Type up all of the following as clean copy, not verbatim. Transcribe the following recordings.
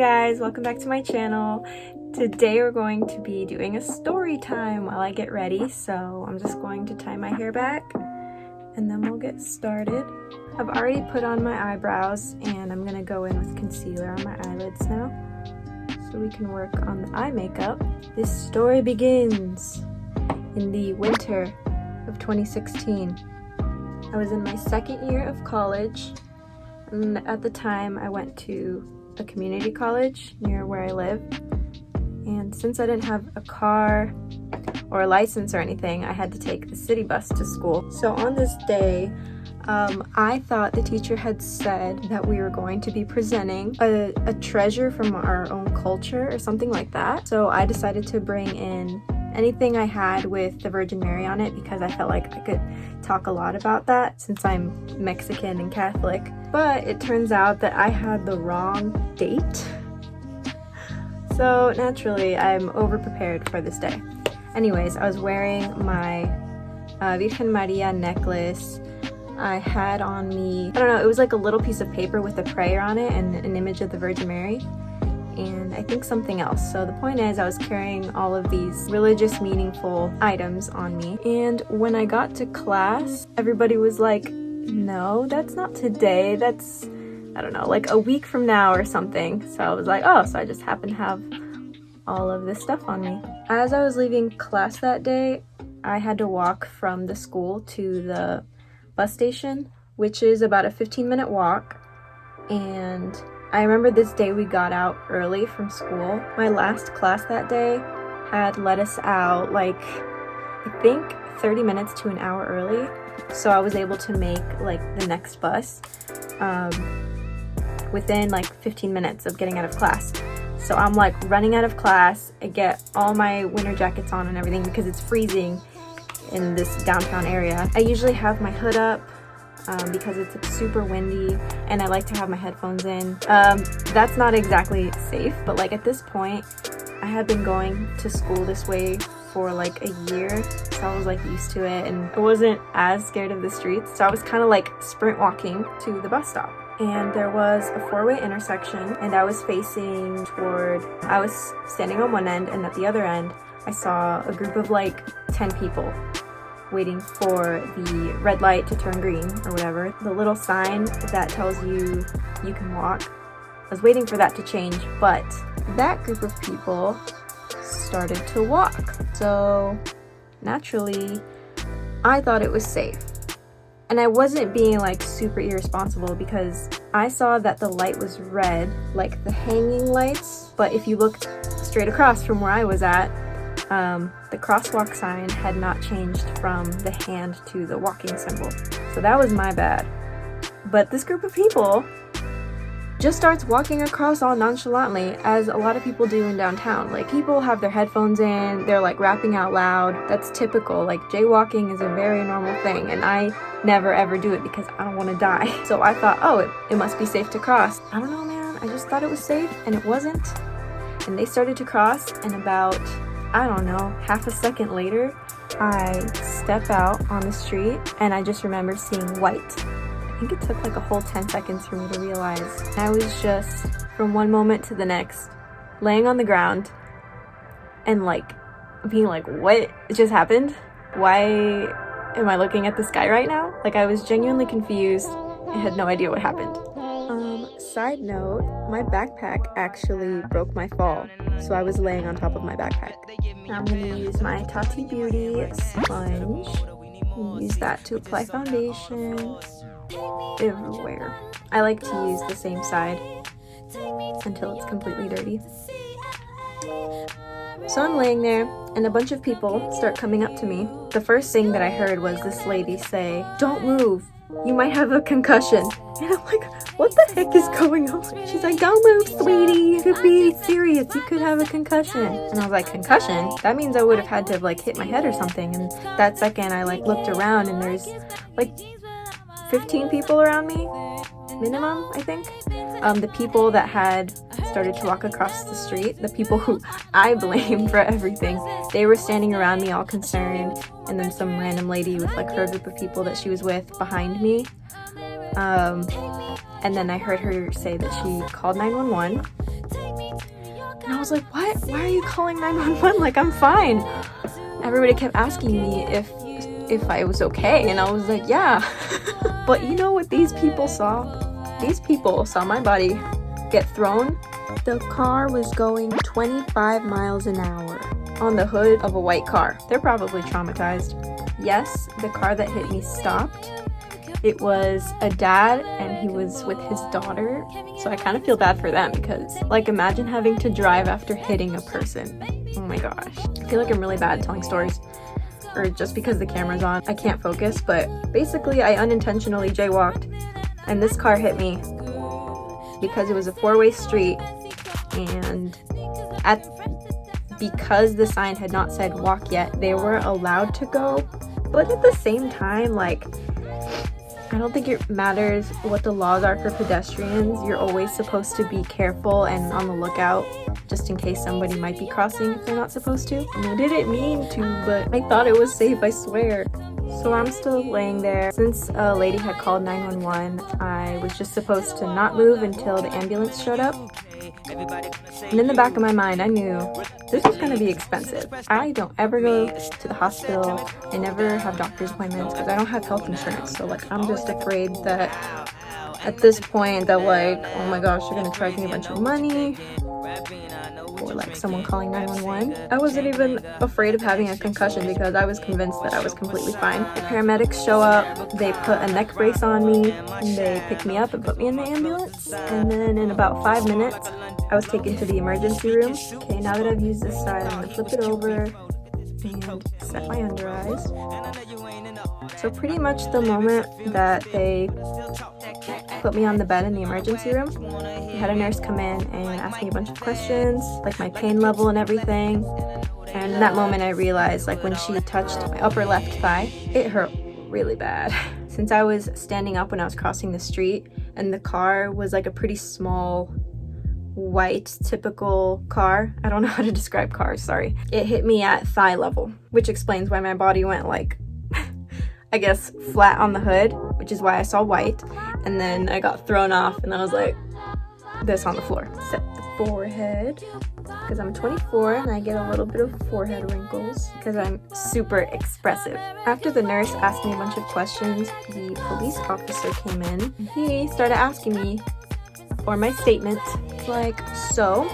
guys, welcome back to my channel. Today we're going to be doing a story time while I get ready, so I'm just going to tie my hair back and then we'll get started. I've already put on my eyebrows and I'm gonna go in with concealer on my eyelids now so we can work on the eye makeup. This story begins in the winter of 2016. I was in my second year of college, and at the time I went to a community college near where I live, and since I didn't have a car or a license or anything, I had to take the city bus to school. So on this day, I thought the teacher had said that we were going to be presenting a treasure from our own culture or something like that. So I decided to bring in anything I had with the Virgin Mary on it because I felt like I could talk a lot about that since I'm Mexican and Catholic. But it turns out that I had the wrong date. So naturally, I'm over-prepared for this day. Anyways, I was wearing my Virgen Maria necklace. I had on me, I don't know, it was like a little piece of paper with a prayer on it and an image of the Virgin Mary, and I think something else. So the point is, I was carrying all of these religious, meaningful items on me, and when I got to class, everybody was like, no, that's not today, that's, I don't know, like a week from now or something. So I was like, oh, so I just happen to have all of this stuff on me. As I was leaving class that day, I had to walk from the school to the bus station, which is about a 15-minute walk, and I remember this day we got out early from school. My last class that day had let us out like, I think 30 minutes to an hour early, so I was able to make like the next bus within like 15 minutes of getting out of class. So I'm like running out of class. I get all my winter jackets on and everything because it's freezing in this downtown area. I usually have my hood up because it's super windy, and I like to have my headphones in. That's not exactly safe, but like at this point, I had been going to school this way for like a year, so I was like used to it, and I wasn't as scared of the streets, so I was kind of like sprint walking to the bus stop. And there was a four-way intersection, and I was facing toward, I was standing on one end, and at the other end, I saw a group of like 10 people waiting for the red light to turn green or whatever. The little sign that tells you you can walk. I was waiting for that to change, but that group of people started to walk. So naturally, I thought it was safe. And I wasn't being like super irresponsible because I saw that the light was red, like the hanging lights, but if you looked straight across from where I was at, the crosswalk sign had not changed from the hand to the walking symbol. So that was my bad. But this group of people just starts walking across all nonchalantly, as a lot of people do in downtown. Like, people have their headphones in, they're like rapping out loud. That's typical. Like, jaywalking is a very normal thing, and I never ever do it because I don't want to die. So I thought, oh, it must be safe to cross. I don't know, man. I just thought it was safe, and it wasn't. And they started to cross, and about, I don't know, half a second later, I step out on the street and I just remember seeing white. I think it took like a whole 10 seconds for me to realize. I was just, from one moment to the next, laying on the ground and like being like, what just happened? Why am I looking at the sky right now? Like, I was genuinely confused. I had no idea what happened. Side note, my backpack actually broke my fall, so I was laying on top of my backpack. Now I'm going to use my Tati Beauty sponge. Use that to apply foundation everywhere. I like to use the same side until it's completely dirty. So I'm laying there, and a bunch of people start coming up to me. The first thing that I heard was this lady say, "Don't move, you might have a concussion." And I'm like, what the heck is going on? She's like, don't move, sweetie, it could be serious, you could have a concussion. And I was like, concussion? That means I would have had to have like hit my head or something. And that second I like looked around, and there's like 15 people around me, minimum, I think. The people that had started to walk across the street, the people who I blame for everything, they were standing around me all concerned, and then some random lady with like her group of people that she was with behind me. And then I heard her say that she called 911, was like, what? Why are you calling 911? Like, I'm fine. Everybody kept asking me if I was okay, and I was like, yeah. But you know what these people saw? These people saw my body get thrown. The car was going 25 miles an hour on the hood of a white car. They're probably traumatized. Yes, the car that hit me stopped. It was a dad, and he was with his daughter. So I kind of feel bad for them because, like, imagine having to drive after hitting a person. Oh my gosh. I feel like I'm really bad at telling stories. Or just because the camera's on, I can't focus. But basically, I unintentionally jaywalked, and this car hit me because it was a four-way street, and because the sign had not said walk yet, they were allowed to go. But at the same time, like, I don't think it matters what the laws are for pedestrians. You're always supposed to be careful and on the lookout just in case somebody might be crossing if they're not supposed to. And I didn't mean to, but I thought it was safe, I swear. So I'm still laying there. Since a lady had called 911, I was just supposed to not move until the ambulance showed up. And in the back of my mind, I knew this was going to be expensive. I don't ever go to the hospital. I never have doctor's appointments because I don't have health insurance. So, like, I'm just afraid that at this point that, like, oh my gosh, they're going to charge me a bunch of money. Or, like, someone calling 911. I wasn't even afraid of having a concussion because I was convinced that I was completely fine. The paramedics show up, they put a neck brace on me, and they pick me up and put me in the ambulance. And then in about 5 minutes, I was taken to the emergency room. Okay, now that I've used this side, I'm gonna flip it over and set my under eyes. So pretty much the moment that they put me on the bed in the emergency room, they had a nurse come in and ask me a bunch of questions, like my pain level and everything. And in that moment I realized, like, when she touched my upper left thigh, it hurt really bad. Since I was standing up when I was crossing the street, and the car was like a pretty small white typical car. I don't know how to describe cars, sorry. It hit me at thigh level, which explains why my body went, like, I guess flat on the hood, which is why I saw white. And then I got thrown off and I was like this on the floor. Set the forehead because I'm 24 and I get a little bit of forehead wrinkles because I'm super expressive. After the nurse asked me a bunch of questions, the police officer came in and he started asking me for my statement. Like, so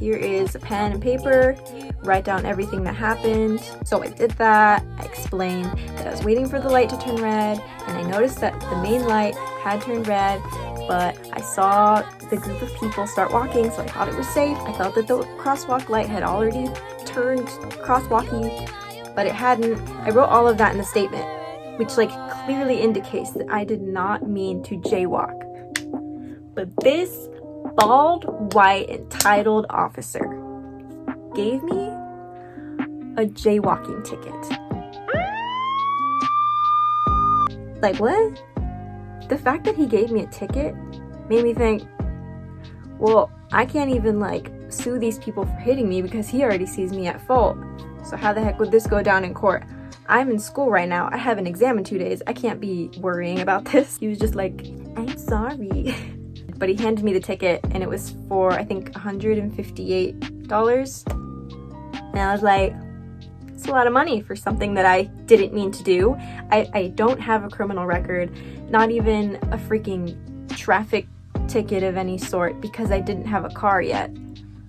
here is a pen and paper, write down everything that happened. So I did that. I explained that I was waiting for the light to turn red, and I noticed that the main light had turned red, but I saw the group of people start walking, so I thought it was safe. I thought that the crosswalk light had already turned crosswalky, but it hadn't. I wrote all of that in the statement, which, like, clearly indicates that I did not mean to jaywalk. But this bald, white, entitled officer gave me a jaywalking ticket. Like, what? The fact that he gave me a ticket made me think, well, I can't even, like, sue these people for hitting me because he already sees me at fault. So how the heck would this go down in court? I'm in school right now. I have an exam in 2 days. I can't be worrying about this. He was just like, I'm sorry. But he handed me the ticket and it was for, I think, $158. And I was like, it's a lot of money for something that I didn't mean to do. I don't have a criminal record, not even a freaking traffic ticket of any sort because I didn't have a car yet.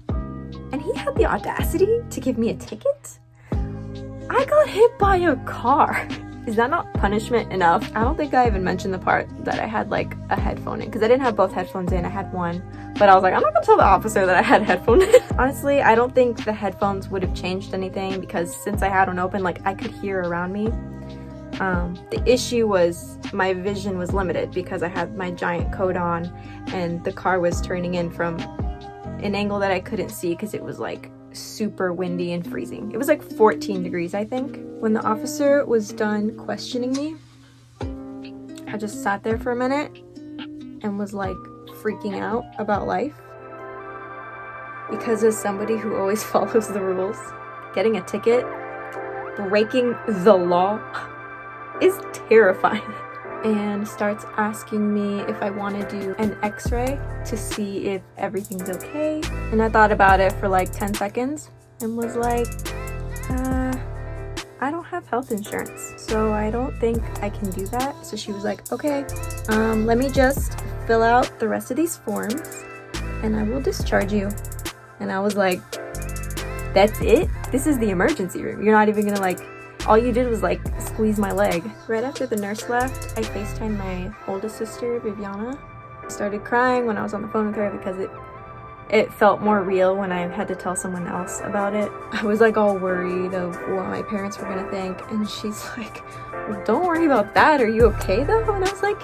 And he had the audacity to give me a ticket? I got hit by a car. Is that not punishment enough? I don't think I even mentioned the part that I had, like, a headphone in because I didn't have both headphones in. I had one, but I was like, I'm not gonna tell the officer that I had a headphone in. Honestly, I don't think the headphones would have changed anything because since I had one open, like, I could hear around me. The issue was my vision was limited because I had my giant coat on and the car was turning in from an angle that I couldn't see because it was, like, super windy and freezing. It was like 14 degrees, I think. When the officer was done questioning me, I just sat there for a minute and was, like, freaking out about life. Because as somebody who always follows the rules, getting a ticket, breaking the law is terrifying. and starts asking me if I want to do an x-ray to see if everything's okay. And I thought about it for like 10 seconds and was like, I don't have health insurance, so I don't think I can do that. So she was like, okay, let me just fill out the rest of these forms and I will discharge you. And I was like, that's it? This is the emergency room. You're not even gonna like, all you did was like squeeze my leg. Right after the nurse left, I FaceTimed my oldest sister, Viviana. I started crying when I was on the phone with her because it felt more real when I had to tell someone else about it. I was like all worried of what my parents were gonna think, and she's like, well, don't worry about that. Are you okay though? And I was like,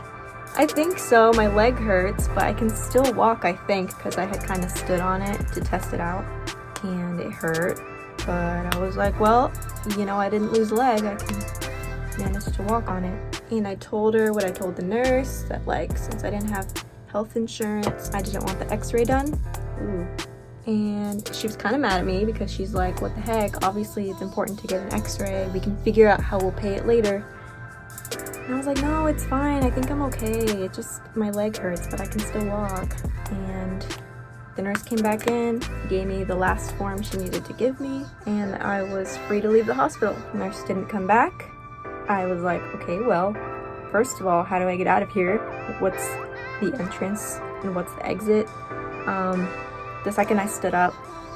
I think so. My leg hurts, but I can still walk, I think, because I had kind of stood on it to test it out, and it hurt. But I was like, well, you know, I didn't lose a leg. I can manage to walk on it. And I told her what I told the nurse, that like, since I didn't have health insurance, I didn't want the x-ray done. Ooh. And she was kind of mad at me because she's like, what the heck? Obviously, it's important to get an x-ray. We can figure out how we'll pay it later. And I was like, no, it's fine. I think I'm okay. It just, my leg hurts, but I can still walk. And the nurse came back in, gave me the last form she needed to give me, and I was free to leave the hospital. The nurse didn't come back. I was like, okay, well, first of all, how do I get out of here? What's the entrance and what's the exit? The second I stood up,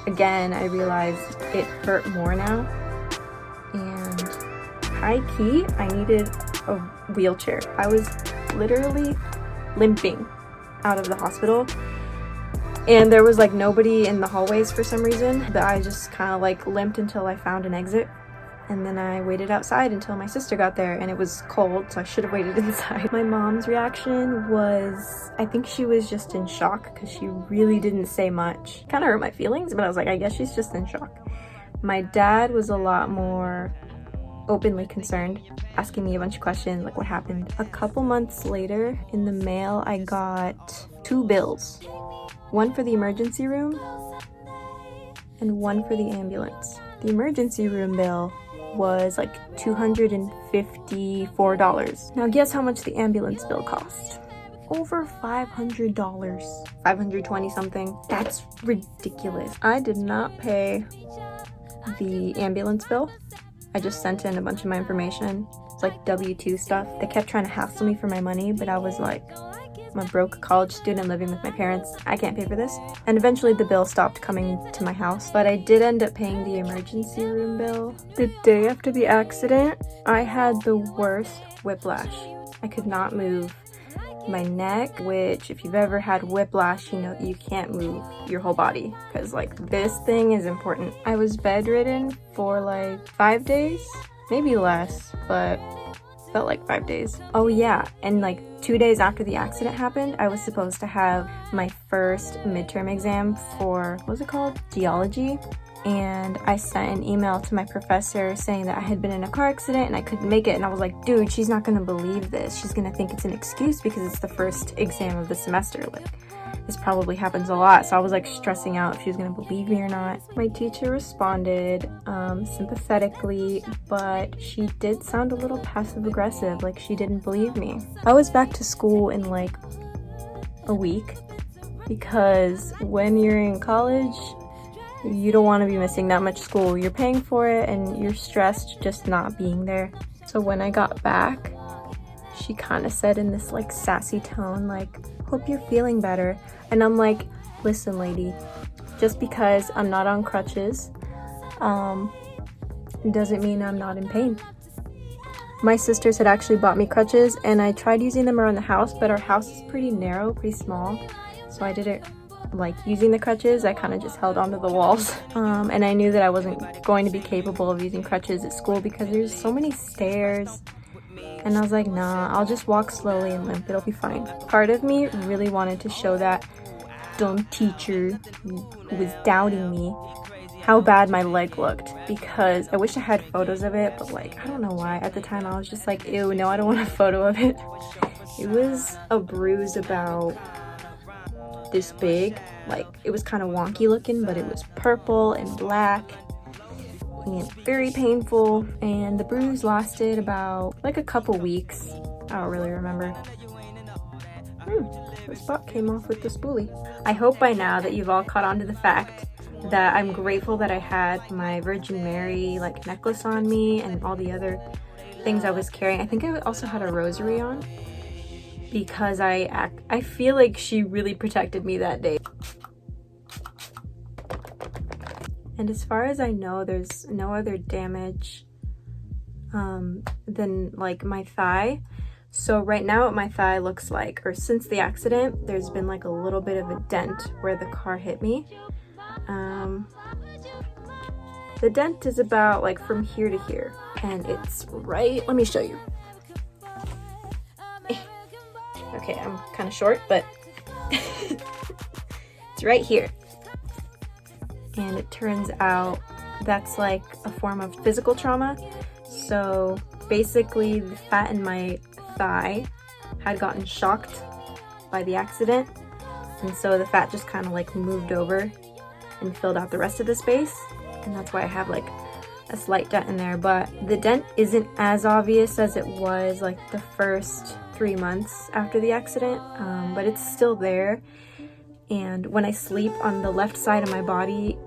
again, I realized it hurt more now. And high key, I needed a wheelchair. I was literally limping out of the hospital. And there was like nobody in the hallways for some reason, but I just kind of like limped until I found an exit. And then I waited outside until my sister got there, and it was cold, so I should have waited inside. My mom's reaction was, I think she was just in shock because she really didn't say much. Kind of hurt my feelings, but I was like, I guess she's just in shock. My dad was a lot more openly concerned, asking me a bunch of questions, like what happened. A couple months later, in the mail, I got 2 bills. One for the emergency room and one for the ambulance. The emergency room bill was like $254. Now guess how much the ambulance bill cost? Over $500. 520 something. That's ridiculous. I did not pay the ambulance bill. I just sent in a bunch of my information. It's like W-2 stuff. They kept trying to hassle me for my money, but I was like, I'm a broke college student living with my parents. I can't pay for this. And eventually the bill stopped coming to my house, but I did end up paying the emergency room bill. The day after the accident, I had the worst whiplash. I could not move my neck, which if you've ever had whiplash, you know you can't move your whole body because like this thing is important. I was bedridden for like 5 days, maybe less, but felt like 5 days. Oh yeah, and like 2 days after the accident happened, I was supposed to have my first midterm exam for, what was it called? Geology. And I sent an email to my professor saying that I had been in a car accident and I couldn't make it. And I was like, dude, she's not gonna believe this. She's gonna think it's an excuse because it's the first exam of the semester. Like, this probably happens a lot. So I was like stressing out if she was gonna believe me or not. My teacher responded sympathetically, but she did sound a little passive aggressive, like she didn't believe me. I was back to school in like a week because when you're in college, you don't want to be missing that much school. You're paying for it and you're stressed just not being there. So when I got back, she kind of said in this like sassy tone, like, hope you're feeling better. And I'm like, listen lady, just because I'm not on crutches doesn't mean I'm not in pain. My sisters had actually bought me crutches and I tried using them around the house, but our house is pretty narrow, pretty small. So I didn't like using the crutches. I kind of just held onto the walls. And I knew that I wasn't going to be capable of using crutches at school because there's so many stairs. And I was like, nah, I'll just walk slowly and limp. It'll be fine. Part of me really wanted to show that dumb teacher who was doubting me how bad my leg looked, because I wish I had photos of it, but like, I don't know why. At the time, I was just like, ew, no, I don't want a photo of it. It was a bruise about this big. Like, it was kind of wonky looking, but it was purple and black and very painful. And the bruise lasted about like a couple weeks. I don't really remember. The spot came off with the spoolie. I hope by now that you've all caught on to the fact that I'm grateful that I had my Virgin Mary like necklace on me and all the other things I was carrying. I think I also had a rosary on because I feel like she really protected me that day. And as far as I know, there's no other damage than like my thigh. So right now what my thigh looks like, or since the accident, there's been like a little bit of a dent where the car hit me. The dent is about like from here to here, and it's right, let me show you. Okay, I'm kind of short, but it's right here. And it turns out that's like a form of physical trauma. So basically the fat in my thigh had gotten shocked by the accident, and so the fat just kind of like moved over and filled out the rest of the space, and that's why I have like a slight dent in there. But the dent isn't as obvious as it was like the first 3 months after the accident, but it's still there. And when I sleep on the left side of my body,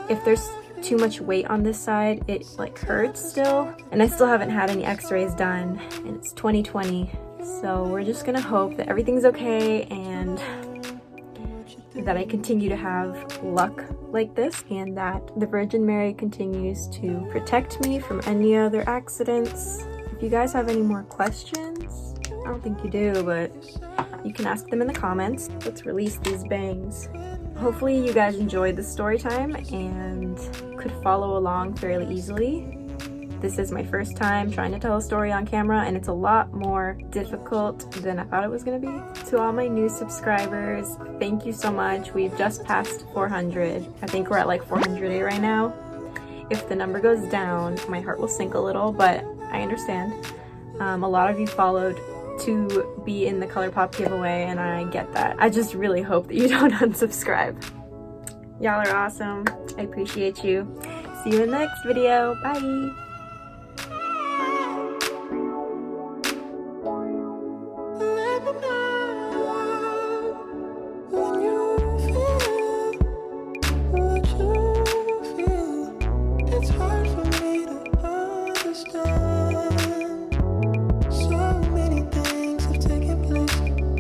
if there's too much weight on this side, it like hurts still. And I still haven't had any x-rays done, and it's 2020, so we're just gonna hope that everything's okay and that I continue to have luck like this, and that the Virgin Mary continues to protect me from any other accidents. If you guys have any more questions, I don't think you do, but you can ask them in the comments. Let's release these bangs. Hopefully you guys enjoyed the story time and could follow along fairly easily. This is my first time trying to tell a story on camera, and it's a lot more difficult than I thought it was gonna be. To all my new subscribers, thank you so much. We've just passed 400. I think we're at like 408 right now. If the number goes down, my heart will sink a little, but I understand. A lot of you followed to be in the ColourPop giveaway, and I get that. I just really hope that you don't unsubscribe. Y'all are awesome. I appreciate you. See you in the next video. Bye.